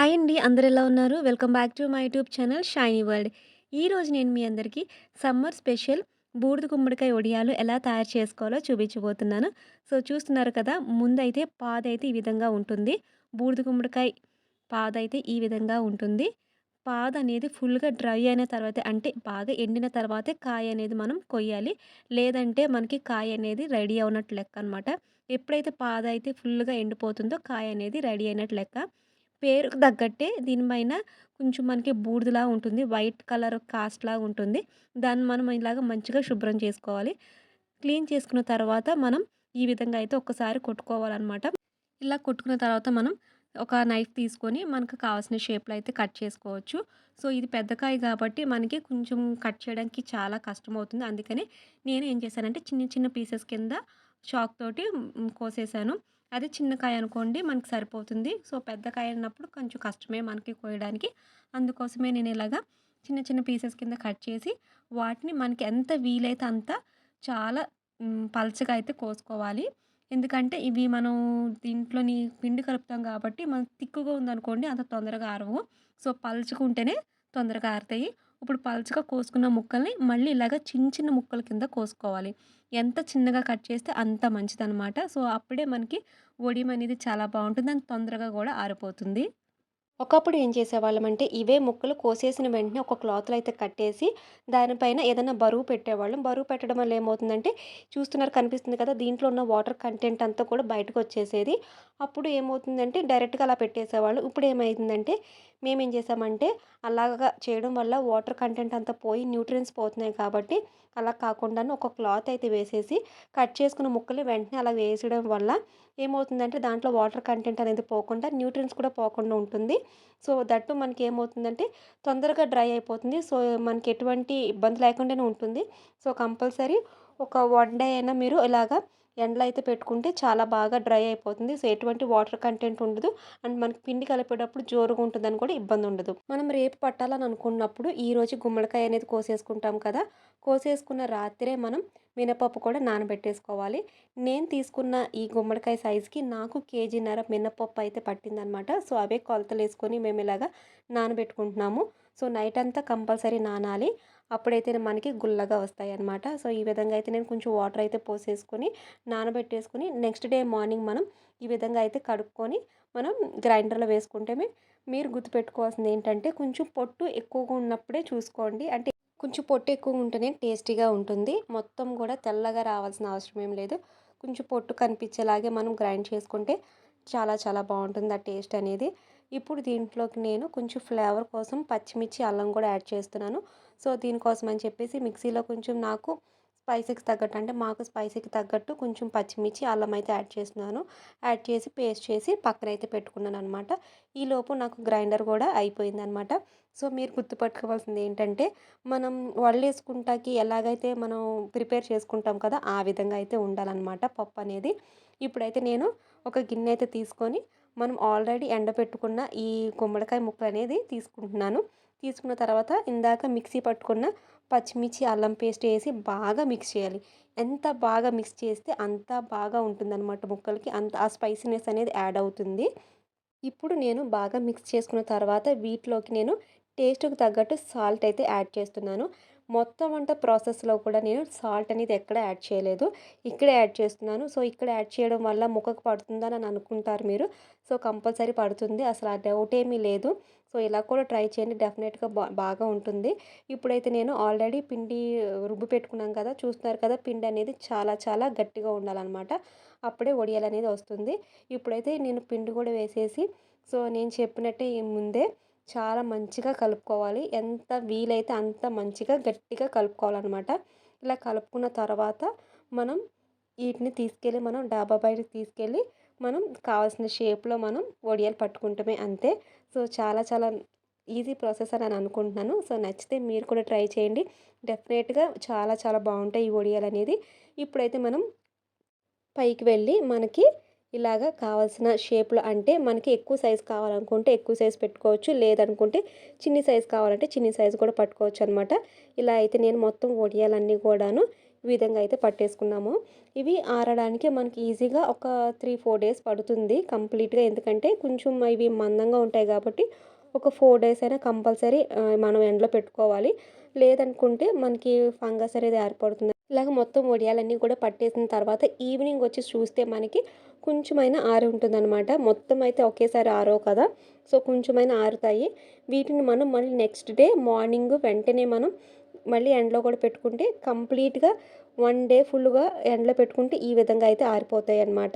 Hi అండి. అందరూ ఎలా ఉన్నారు? Welcome back to my YouTube channel shiny world. ఈరోజు నేను మీ అందరికీ సమ్మర్ స్పెషల్ బూడిద గుమ్మడికాయ వడియాలు ఎలా తయారు చేసుకోవాలో చూపించబోతున్నాను. సో, చూస్తున్నారు కదా! ముందైతే పాదైతే ఈ విధంగా ఉంటుంది. బూడిద గుమ్మడికాయ పాదైతే ఈ విధంగా ఉంటుంది. పాదనేది ఫుల్‌గా డ్రై అయిన తర్వాతే అంటే బాగా ఎండిన తర్వాతే కాయ అనేది మనం కొయ్యాలి. లేదంటే మనకి కాయ అనేది రెడీ అవునట్టు లెక్క అనమాట. ఎప్పుడైతే పాదైతే ఫుల్‌గా ఎండిపోతుందో కాయ అనేది రెడీ అయినట్టు లెక్క. పేరుకు తగ్గట్టే దీనిపైన కొంచెం మనకి బూడిదలా ఉంటుంది. వైట్ కలర్ కాస్ట్‌లాగా ఉంటుంది. దాన్ని మనం ఇలాగ మంచిగా శుభ్రం చేసుకోవాలి. క్లీన్ చేసుకున్న తర్వాత మనం ఈ విధంగా అయితే ఒక్కసారి కొట్టుకోవాలనమాట. ఇలా కొట్టుకున్న తర్వాత మనం ఒక నైఫ్ తీసుకొని మనకు కావాల్సిన షేప్‌లో అయితే కట్ చేసుకోవచ్చు. సో, ఇది పెద్ద కాయ కాబట్టి మనకి కొంచెం కట్ చేయడానికి చాలా కష్టమవుతుంది. అందుకని నేను ఏం చేశానంటే చిన్న చిన్న పీసెస్ కింద చాక్ తోటి కోసేసాను. అదే చిన్న కాయ అనుకోండి మనకు సరిపోతుంది. సో, పెద్ద కాయ అన్నప్పుడు కొంచెం కష్టమే మనకి కోయడానికి. అందుకోసమే నేను ఇలాగా చిన్న చిన్న పీసెస్ కింద కట్ చేసి వాటిని మనకి ఎంత వీలైతే అంత చాలా పలచగా అయితే కోసుకోవాలి. ఎందుకంటే ఇవి మనం దీంట్లోని పిండి కలుపుతాం కాబట్టి మనకు తిక్కుగా ఉందనుకోండి అంత తొందరగా ఆరవు. సో, పలుచగుంటేనే తొందరగా ఆరుతాయి. ఇప్పుడు పలుచగా కోసుకున్న ముక్కల్ని మళ్ళీ ఇలాగ చిన్న చిన్న ముక్కల కింద కోసుకోవాలి. ఎంత చిన్నగా కట్ చేస్తే అంత మంచిదనమాట. సో, అప్పుడే మనకి వడియం అనేది చాలా బావుంటుంది. అండ్ తొందరగా గూడా ఆరిపోతుంది. ఒకప్పుడు ఏం చేసేవాళ్ళమంటే, ఇవే ముక్కలు కోసేసిన వెంటనే ఒక క్లాత్‌లో అయితే కట్టేసి, దానిపైన ఏదైనా బరువు పెట్టేవాళ్ళం. బరువు పెట్టడం వల్ల ఏమవుతుందంటే, చూస్తున్నారు కనిపిస్తుంది కదా! దీంట్లో ఉన్న వాటర్ కంటెంట్ అంతా కూడా బయటకొచ్చేసేది. అప్పుడు ఏమవుతుందంటే, డైరెక్ట్‌గా అలా పెట్టేసేవాళ్ళు. ఇప్పుడేమైందంటే, మేమేం చేసామంటే, అలాగా చేయడం వల్ల వాటర్ కంటెంట్ అంతా పోయి న్యూట్రియంట్స్ పోతున్నాయి కాబట్టి, అలా కాకుండాను ఒక క్లాత్ అయితే వేసేసి, కట్ చేసుకున్న ముక్కలు వెంటనే అలా వేసేయడం వల్ల ఏమవుతుందంటే, దాంట్లో వాటర్ కంటెంట్ అనేది పోకుండా, న్యూట్రియంట్స్ కూడా పోకుండా ఉంటుంది. సో, దట్ టూ మనకేమవుతుందంటే తొందరగా డ్రై అయిపోతుంది. సో, మనకి ఎటువంటి ఇబ్బంది లేకుండానే ఉంటుంది. సో, కంపల్సరీ ఒక 1 డే అయినా మీరు ఇలాగా ఎండలో అయితే పెట్టుకుంటే చాలా బాగా డ్రై అయిపోతుంది. సో, ఎటువంటి వాటర్ కంటెంట్ ఉండదు. అండ్ మనకి పిండి కలిపేటప్పుడు జోరుగా ఉంటుందని కూడా ఇబ్బందుండదు. మనం రేపు పట్టాలని అనుకున్నప్పుడు ఈరోజు గుమ్మడికాయ అనేది కోసేసుకుంటాం కదా! కోసేసుకున్న రాత్రే మనం మినపప్పు కూడా నానబెట్టేసుకోవాలి. నేను తీసుకున్న ఈ గుమ్మడికాయ సైజుకి నాకు కేజీన్నర మినపప్పు అయితే పట్టిందనమాట. సో, అవే కొలతలేసుకొని మేమిలాగా నానబెట్టుకుంటున్నాము. సో, నైట్ అంతా కంపల్సరీ నానాలి. అప్పుడైతే మనకి గుల్లగా వస్తాయన్నమాట. సో, ఈ విధంగా అయితే నేను కొంచెం వాటర్ అయితే పోసేసుకొని నానబెట్టేసుకొని నెక్స్ట్ డే మార్నింగ్ మనం ఈ విధంగా అయితే కడుక్కొని మనం గ్రైండర్‌లో వేసుకుంటేమే మీరు గుర్తుపెట్టుకోవాల్సింది ఏంటంటే కొంచెం పొట్టు ఎక్కువగా ఉన్నప్పుడే చూసుకోండి. అంటే కొంచెం పొట్టు ఎక్కువ ఉంటేనే టేస్టీగా ఉంటుంది. మొత్తం కూడా తెల్లగా రావాల్సిన అవసరం ఏం లేదు. కొంచెం పొట్టు కనిపించేలాగే మనం గ్రైండ్ చేసుకుంటే చాలా చాలా బావుంటుంది ఆ టేస్ట్ అనేది. ఇప్పుడు దీంట్లోకి నేను కొంచెం ఫ్లేవర్ కోసం పచ్చిమిర్చి, అల్లం కూడా యాడ్ చేస్తున్నాను. సో, దీనికోసం అని చెప్పేసి మిక్సీలో కొంచెం నాకు స్పైసీకి తగ్గట్టు అంటే మాకు స్పైసీకి తగ్గట్టు కొంచెం పచ్చిమిర్చి, అల్లం అయితే యాడ్ చేస్తున్నాను. యాడ్ చేసి పేస్ట్ చేసి పక్కనైతే పెట్టుకున్నాననమాట. ఈలోపు నాకు గ్రైండర్ కూడా అయిపోయిందనమాట. సో, మీరు గుర్తుపెట్టుకోవాల్సింది ఏంటంటే మనం వడలేసుకుంటాకి ఎలాగైతే మనం ప్రిపేర్ చేసుకుంటాం కదా! ఆ విధంగా అయితే ఉండాలనమాట పప్పనేది. ఇప్పుడైతే నేను ఒక గిన్నె అయితే తీసుకొని, మనం ఆల్రెడీ ఎండబెట్టుకున్న ఈ గుమ్మడికాయ ముక్కలనేది తీసుకుంటున్నాను. తీసుకున్న తర్వాత ఇందాక మిక్సీ పట్టుకున్న పచ్చిమిర్చి, అల్లం పేస్ట్ ఏసి బాగా మిక్స్ చేయాలి. ఎంత బాగా మిక్స్ చేస్తే అంత బాగా ఉంటుందనమాట ముక్కలకి. అంత ఆ స్పైసీనెస్ అనేది యాడ్ అవుతుంది. ఇప్పుడు నేను బాగా మిక్స్ చేసుకున్న తర్వాత వీటిలోకి నేను టేస్ట్‌కి తగ్గట్టు సాల్ట్ అయితే యాడ్ చేస్తున్నాను. మొత్తం అంతా ప్రాసెస్‌లో కూడా నేను సాల్ట్ అనేది ఎక్కడ యాడ్ చేయలేదు. ఇక్కడే యాడ్ చేస్తున్నాను. సో, ఇక్కడ యాడ్ చేయడం వల్ల ముక్కకు పడుతుందని అని అనుకుంటారు మీరు. సో, కంపల్సరీ పడుతుంది. అసలు ఆ డౌట్ ఏమీ లేదు. సో, ఇలా కూడా ట్రై చేయండి. డెఫినెట్‌గా బాగా ఉంటుంది. ఇప్పుడైతే నేను ఆల్రెడీ పిండి రుబ్బి పెట్టుకున్నాం కదా! చూస్తున్నారు కదా! పిండి అనేది చాలా చాలా గట్టిగా ఉండాలనమాట. అప్పుడే వడియాలనేది వస్తుంది. ఇప్పుడైతే నేను పిండి కూడా వేసేసి సో, నేను చెప్పినట్టే ఈ ముందే చాలా మంచిగా కలుపుకోవాలి. ఎంత వీలైతే అంత మంచిగా గట్టిగా కలుపుకోవాలనమాట. ఇలా కలుపుకున్న తర్వాత మనం వీటిని తీసుకెళ్ళి మనం డాబా బయటకి తీసుకెళ్ళి మనం కావాల్సిన షేప్‌లో మనం వడియాలు పట్టుకుంటమే అంతే. సో, చాలా చాలా ఈజీ ప్రాసెస్ అని అనుకుంటున్నాను. సో, నచ్చితే మీరు కూడా ట్రై చేయండి. డెఫినెట్‌గా చాలా చాలా బావుంటాయి ఈ వడియాలనేది. ఇప్పుడైతే మనం పైకి వెళ్ళి మనకి ఇలాగ కావాల్సిన షేప్‌లో అంటే మనకి ఎక్కువ సైజ్ కావాలనుకుంటే ఎక్కువ సైజ్ పెట్టుకోవచ్చు. లేదనుకుంటే చిన్ని సైజ్ కావాలంటే చిన్ని సైజ్ కూడా పట్టుకోవచ్చనమాట. ఇలా అయితే నేను మొత్తం వడియాలన్నీ కూడాను ఈ విధంగా అయితే పట్టేసుకున్నాము. ఇవి ఆరడానికి మనకి ఈజీగా ఒక 3-4 డేస్ పడుతుంది కంప్లీట్‌గా. ఎందుకంటే కొంచెం ఇవి మందంగా ఉంటాయి కాబట్టి ఒక 4 డేస్ అయినా కంపల్సరీ మనం ఎండలో పెట్టుకోవాలి. లేదనుకుంటే మనకి ఫంగస్ అనేది ఏర్పడుతుంది. ఇలాగ మొత్తం వడియాలన్నీ కూడా పట్టేసిన తర్వాత ఈవినింగ్ వచ్చి చూస్తే మనకి కొంచెమైనా ఆరి ఉంటుందన్నమాట. మొత్తం అయితే ఒకేసారి ఆరవు కదా! సో, కొంచెమైనా ఆరుతాయి. వీటిని మనం మళ్ళీ నెక్స్ట్ డే మార్నింగ్ వెంటనే మనం మళ్ళీ ఎండలో కూడా పెట్టుకుంటే కంప్లీట్‌గా 1 డే ఫుల్‌గా ఎండలో పెట్టుకుంటే ఈ విధంగా అయితే ఆరిపోతాయన్నమాట.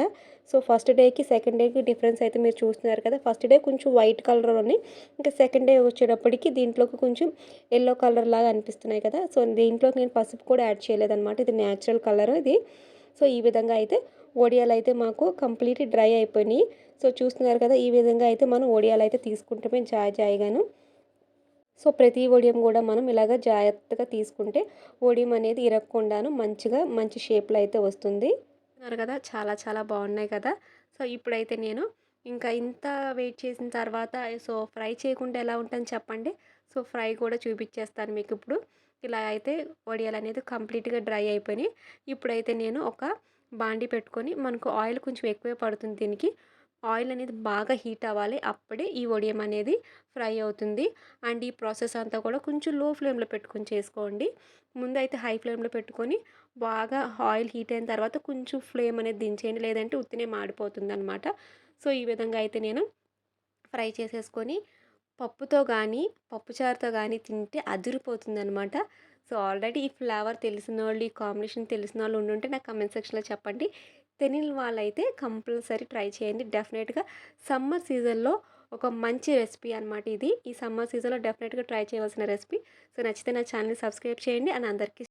సో, ఫస్ట్ డేకి, సెకండ్ డేకి డిఫరెన్స్ అయితే మీరు చూస్తున్నారు కదా! ఫస్ట్ డే కొంచెం వైట్ కలర్‌లో ఉన్నాయి. ఇంకా సెకండ్ డే వచ్చేటప్పటికి దీంట్లోకి కొంచెం యెల్లో కలర్ లాగా అనిపిస్తున్నాయి కదా! సో, దీంట్లోకి నేను పసుపు కూడా యాడ్ చేయలేదన్నమాట. ఇది నేచురల్ కలర్ ఇది. సో, ఈ విధంగా అయితే వడియాలైతే మాకు కంప్లీట్ డ్రై అయిపోయినాయి. సో, చూస్తున్నారు కదా! ఈ విధంగా అయితే మనం వడియాలైతే తీసుకుంటమే జాయిగాను. సో, ప్రతి వడియం గూడా మనం ఇలాగ జాగ్రత్తగా తీసుకుంటే వడియం అనేది ఇరగకుండాను మంచిగా మంచి షేప్‌లో అయితే వస్తుంది. చూస్తున్నారు కదా! చాలా చాలా బాగున్నాయి కదా! సో, ఇప్పుడైతే నేను ఇంకా ఇంత వెయిట్ చేసిన తర్వాత సో, ఫ్రై చేయకుండా ఎలా ఉంటుంది చెప్పండి? సో, ఫ్రై కూడా చూపిచ్చేస్తాను మీకిప్పుడు. ఇలా అయితే వడియాలనేది కంప్లీట్‌గా డ్రై అయిపోయినాయి. ఇప్పుడైతే నేను ఒక బాండీ పెట్టుకొని మనకు ఆయిల్ కొంచెం ఎక్కువే పడుతుంది దీనికి. ఆయిల్ అనేది బాగా హీట్ అవ్వాలి. అప్పుడే ఈ వడియం అనేది ఫ్రై అవుతుంది. అండ్ ఈ ప్రాసెస్ అంతా కూడా కొంచెం లో ఫ్లేమ్‌లో పెట్టుకొని చేసుకోండి. ముందైతే హై ఫ్లేమ్‌లో పెట్టుకొని బాగా ఆయిల్ హీట్ అయిన తర్వాత కొంచెం ఫ్లేమ్ అనేది దించేయండి. లేదంటే ఉత్తినే మాడిపోతుందనమాట. సో, ఈ విధంగా అయితే నేను ఫ్రై చేసేసుకొని పప్పుతో గానీ, పప్పుచారుతో గానీ తింటే అదిరిపోతుందనమాట. సో, ఆల్రెడీ ఈ ఫ్లేవర్ తెలిసినోళ్ళు, ఈ కాంబినేషన్ తెలిసినోళ్ళు ఉండుంటే నాకు కామెంట్ సెక్షన్‌లో చెప్పండి. తెలియని వాళ్ళైతే కంపల్సరీ ట్రై చేయండి. డెఫినెట్‌గా సమ్మర్ సీజన్‌లో ఒక మంచి రెసిపీ అనమాట ఇది. ఈ సమ్మర్ సీజన్‌లో డెఫినెట్‌గా ట్రై చేయవలసిన రెసిపీ. సో, నచ్చితే నా ఛానల్‌ని సబ్స్క్రైబ్ చేయండి. అండ్ అందరికీ